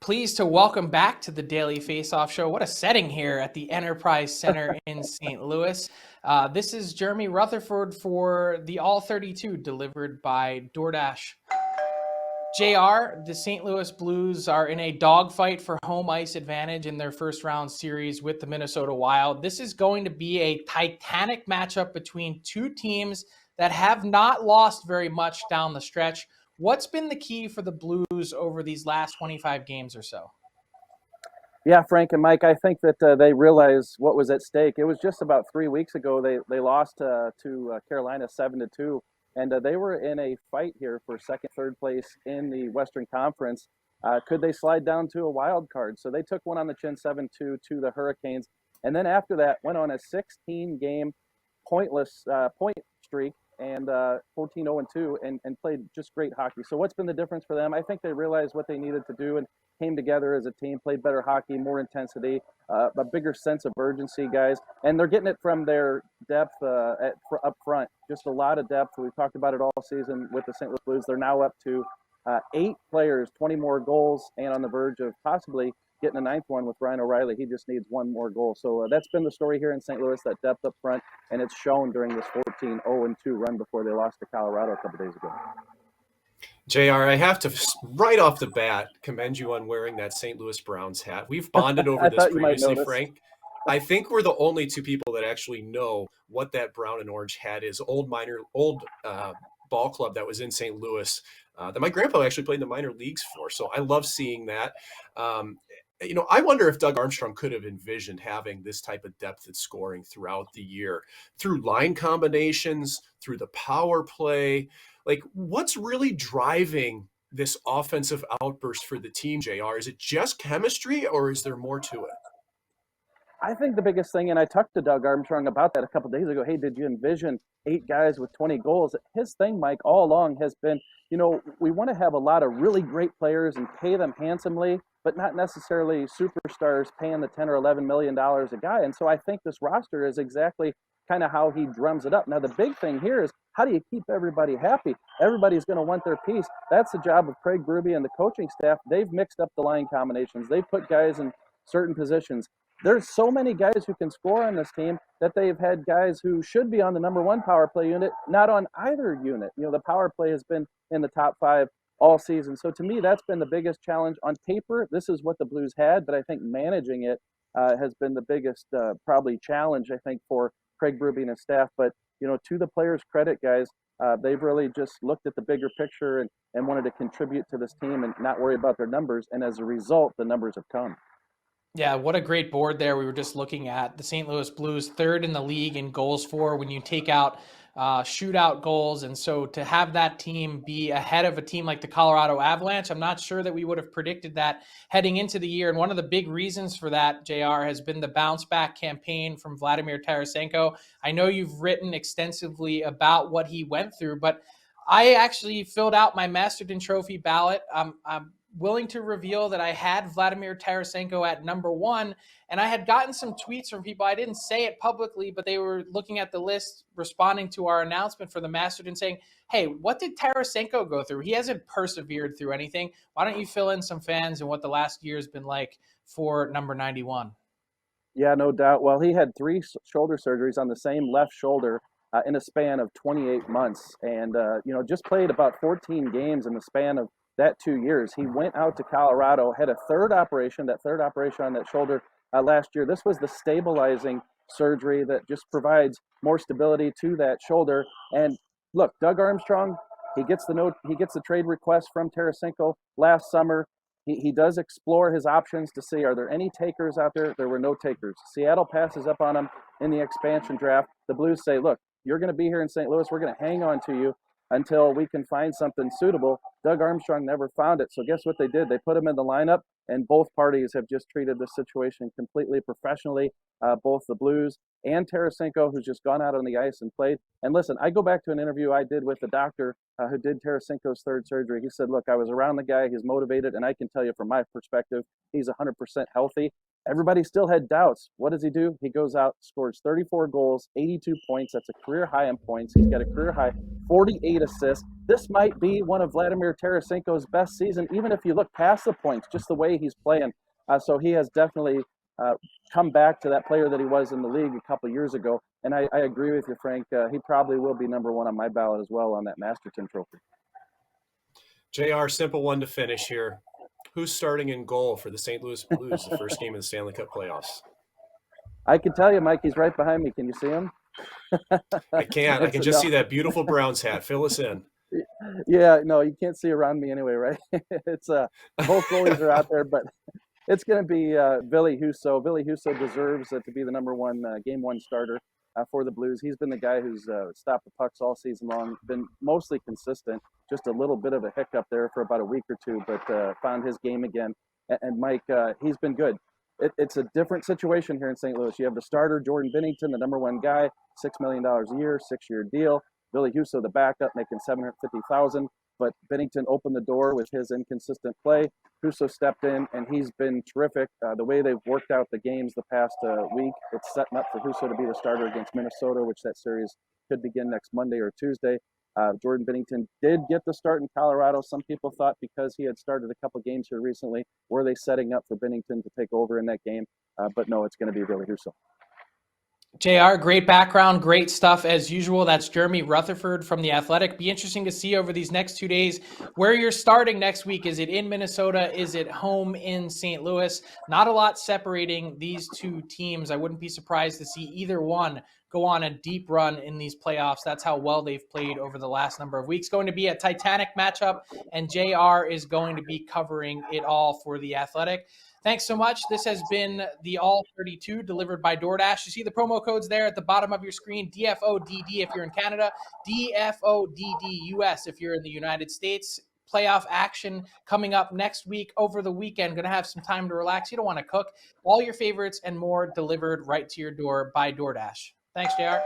Pleased to welcome back to the Daily Faceoff Show. What a setting here at the Enterprise Center in St. Louis. This is Jeremy Rutherford for the All 32 delivered by DoorDash. JR, the St. Louis Blues are in a dogfight for home ice advantage in their first round series with the Minnesota Wild. This is going to be a titanic matchup between two teams that have not lost very much down the stretch. What's been the key for the Blues over these last 25 games or so? Yeah, Frank and Mike, I think that they realized what was at stake. It was just about 3 weeks ago they lost to Carolina 7-2, and they were in a fight here for second, third place in the Western Conference. Could they slide down to a wild card? So they took one on the chin 7-2 to the Hurricanes, and then after that went on a 16-game pointless point streak and 14-0-2 and played just great hockey. So what's been the difference for them? I think they realized what they needed to do and came together as a team, played better hockey, more intensity, a bigger sense of urgency, guys. And they're getting it from their depth up front, just a lot of depth. We've talked about it all season with the St. Louis Blues. They're now up to 8 players, 20 more goals, and on the verge of possibly getting a ninth one with Ryan O'Reilly. He just needs one more goal. So that's been the story here in St. Louis, that depth up front, and it's shown during this 14-0-2 run before they lost to Colorado a couple days ago. JR, I have to, right off the bat, commend you on wearing that St. Louis Browns hat. We've bonded over this previously, Frank. I think we're the only two people that actually know what that brown and orange hat is. Old ball club that was in St. Louis that my grandpa actually played in the minor leagues for. So I love seeing that. I wonder if Doug Armstrong could have envisioned having this type of depth at scoring throughout the year, through line combinations, through the power play. Like, what's really driving this offensive outburst for the team, JR? Is it just chemistry, or is there more to it? I think the biggest thing, and I talked to Doug Armstrong about that a couple of days ago, hey, did you envision 8 guys with 20 goals? His thing, Mike, all along has been, we want to have a lot of really great players and pay them handsomely, but not necessarily superstars paying the $10 or $11 million a guy. And so I think this roster is exactly kind of how he drums it up. Now, the big thing here is, how do you keep everybody happy? Everybody's going to want their piece. That's the job of Craig Berube and the coaching staff. They've mixed up the line combinations. They've put guys in certain positions. There's so many guys who can score on this team that they've had guys who should be on the number 1 power play unit, not on either unit. The power play has been in the top 5 all season. So to me, that's been the biggest challenge. On paper, this is what the Blues had, but I think managing it has been the biggest probably challenge, I think, for Craig Berube and his staff. But, to the players' credit, guys, they've really just looked at the bigger picture and wanted to contribute to this team and not worry about their numbers. And as a result, the numbers have come. Yeah, what a great board there. We were just looking at the St. Louis Blues, 3rd in the league in goals for when you take out shootout goals. And so to have that team be ahead of a team like the Colorado Avalanche, I'm not sure that we would have predicted that heading into the year. And one of the big reasons for that, JR, has been the bounce back campaign from Vladimir Tarasenko. I know you've written extensively about what he went through, but I actually filled out my Masterton Trophy ballot. I'm willing to reveal that I had Vladimir Tarasenko at number 1, and I had gotten some tweets from people. I didn't say it publicly, but they were looking at the list, responding to our announcement for the Masterton, saying, hey, what did Tarasenko go through? He hasn't persevered through anything. Why don't you fill in some fans and what the last year's been like for number 91? Yeah, no doubt. Well, he had 3 shoulder surgeries on the same left shoulder in a span of 28 months, and just played about 14 games in the span of that 2 years. He went out to Colorado, had a third operation on that shoulder last year. This was the stabilizing surgery that just provides more stability to that shoulder. And look, Doug Armstrong, he gets the trade request from Tarasenko last summer. He does explore his options to see, are there any takers out there? There were no takers. Seattle passes up on him in the expansion draft. The Blues say, look, you're going to be here in St. Louis. We're going to hang on to you until we can find something suitable. Doug Armstrong never found it. So guess what they did? They put him in the lineup, and both parties have just treated this situation completely professionally, both the Blues and Tarasenko, who's just gone out on the ice and played. And listen, I go back to an interview I did with the doctor who did Tarasenko's third surgery. He said, look, I was around the guy. He's motivated, and I can tell you from my perspective, he's 100% healthy. everybody still had doubts. What does he do? He goes out, scores 34 goals, 82 points. That's a career high in points. He's got a career high 48 assists. This might be one of Vladimir Tarasenko's best season, even if you look past the points, just the way he's playing. So he has definitely come back to that player that he was in the league a couple of years ago. And I agree with you, Frank. He probably will be number one on my ballot as well on that Masterton Trophy. JR, simple one to finish here. Who's starting in goal for the St. Louis Blues, the first game of the Stanley Cup playoffs? I can tell you, Mike, he's right behind me. Can you see him? I can't. I can just see that beautiful Browns hat. Fill us in. Yeah, no, you can't see around me anyway, right? It's both goalies are out there, but it's going to be Ville Husso. Ville Husso deserves to be the number one game one starter for the Blues. He's been the guy who's stopped the pucks all season long, been mostly consistent, just a little bit of a hiccup there for about a week or two, but found his game again. And Mike, he's been good. It's a different situation here in St. Louis. You have the starter, Jordan Binnington, the number one guy, $6 million a year, 6-year deal. Ville Husso, the backup, making $750,000. But Binnington opened the door with his inconsistent play. Husso stepped in, and he's been terrific. The way they've worked out the games the past week, it's setting up for Husso to be the starter against Minnesota, which that series could begin next Monday or Tuesday. Jordan Binnington did get the start in Colorado. Some people thought because he had started a couple games here recently, were they setting up for Binnington to take over in that game? But no, it's going to be Ville Husso. JR, great background, great stuff as usual. That's Jeremy Rutherford from The Athletic. Be interesting to see over these next 2 days where you're starting next week. Is it in Minnesota? Is it home in St. Louis? Not a lot separating these two teams. I wouldn't be surprised to see either one go on a deep run in these playoffs. That's how well they've played over the last number of weeks. Going to be a titanic matchup, and JR is going to be covering it all for The Athletic. Thanks so much. This has been the All 32 delivered by DoorDash. You see the promo codes there at the bottom of your screen. DFODD if you're in Canada, DFODD US if you're in the United States. Playoff action coming up next week over the weekend. Going to have some time to relax. You don't want to cook. All your favorites and more delivered right to your door by DoorDash. Thanks, JR.